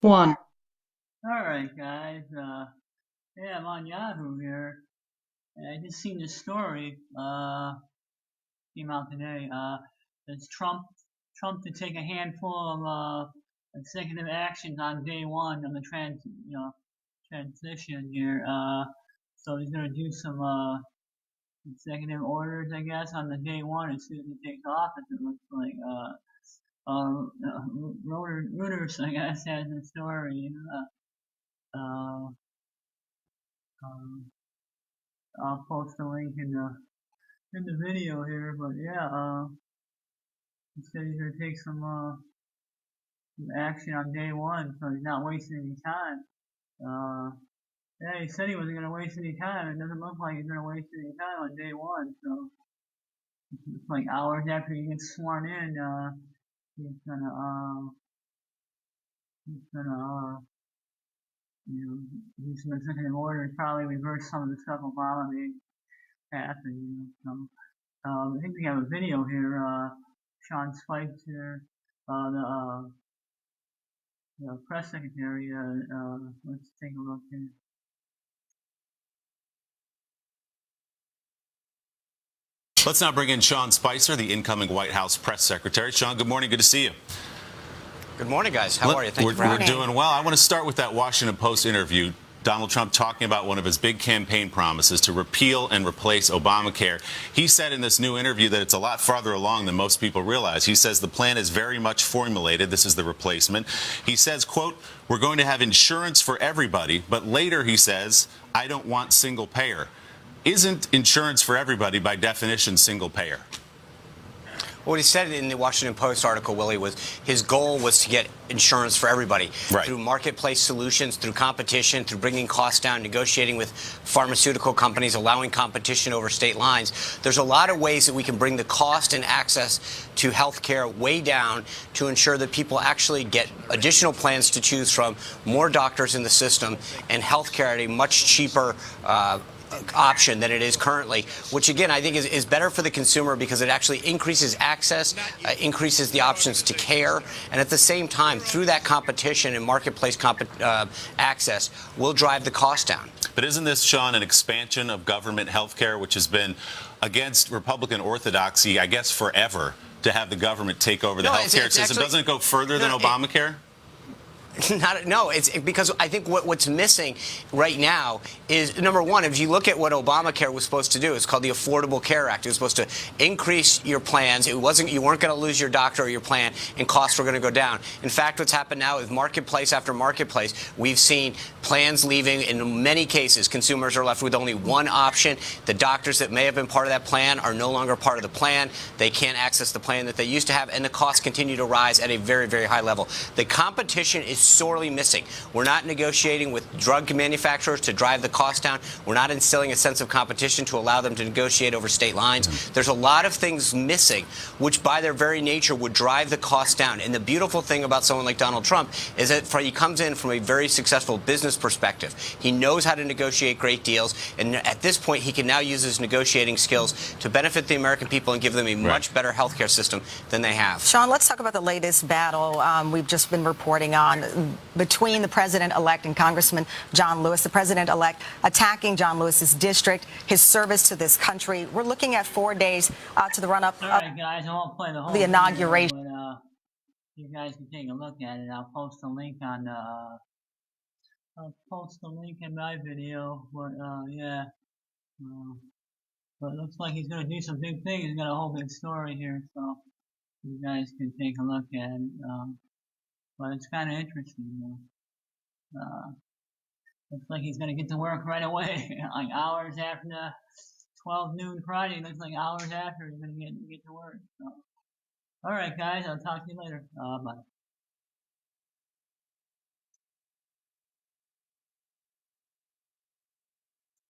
One. Alright guys, yeah, I'm on Yahoo here, and I just seen this story, came out today, it's Trump to take a handful of, executive actions on day one of the transition here, so he's gonna do some, executive orders, I guess, on the day one as soon as he takes office, it looks like, Reuters, I guess, has the story, uh, um, I'll post a link in the video here, but yeah, he said he's gonna take some action on day one, so he's not wasting any time. Yeah, he said he wasn't gonna waste any time. It doesn't look like he's gonna waste any time on day one, so it's like hours after he gets sworn in, he's gonna, he's gonna, do some executive orders, probably reverse some of the stuff Obama made happen, so. I think we have a video here. Sean Spicer, the press secretary. Let's take a look here. Let's now bring in Sean Spicer, the incoming White House press secretary. Sean, good morning. Good to see you. Good morning, guys. How are you? Thank you for having me. We're doing well. I want to start with that Washington Post interview. Donald Trump talking about one of his big campaign promises to repeal and replace Obamacare. He said in this new interview that it's a lot farther along than most people realize. He says the plan is very much formulated. This is the replacement. He says, quote, "We're going to have insurance for everybody," but later he says, "I don't want single payer." Isn't insurance for everybody by definition single payer? What he said in the Washington Post article, Willie, was his goal was to get insurance for everybody through marketplace solutions, through competition, through bringing costs down, negotiating with pharmaceutical companies, allowing competition over state lines. There's a lot of ways that we can bring the cost and access to health care way down to ensure that people actually get additional plans to choose from, more doctors in the system, and health care at a much cheaper option than it is currently, which again I think is better for the consumer because it actually increases access, increases the options to care, and at the same time through that competition and marketplace access will drive the cost down. But isn't this, Sean, an expansion of government health care, which has been against Republican orthodoxy, I guess, forever, to have the government take over the health care system? Doesn't it go further than Obamacare? No, it's because I think what's missing right now is, number one, if you look at what Obamacare was supposed to do, it's called the Affordable Care Act. It was supposed to increase your plans. You weren't going to lose your doctor or your plan, and costs were going to go down. In fact, what's happened now is marketplace after marketplace, we've seen plans leaving. In many cases, consumers are left with only one option. The doctors that may have been part of that plan are no longer part of the plan. They can't access the plan that they used to have, and the costs continue to rise at a very, very high level. The competition is sorely missing. We're not negotiating with drug manufacturers to drive the cost down. We're not instilling a sense of competition to allow them to negotiate over state lines. There's a lot of things missing, which by their very nature would drive the cost down. And the beautiful thing about someone like Donald Trump is that he comes in from a very successful business perspective. He knows how to negotiate great deals, and at this point he can now use his negotiating skills to benefit the American people and give them a much better health care system than they have. Sean, let's talk about the latest battle we've just been reporting on between the president-elect and Congressman John Lewis. The president-elect attacking John Lewis's district, his service to this country. We're looking at 4 days to the run-up of guys, I won't play the whole the inauguration. Video, but, you guys can take a look at it. I'll post a link on I'll post a link in my video. But yeah, but it looks like he's gonna do some big things. He's got a whole big story here, so you guys can take a look at it. But it's kind of interesting. Looks like he's going to get to work right away, like hours after the 12 noon Friday. Looks like hours after he's going to get to work. So, all right, guys, I'll talk to you later. Bye.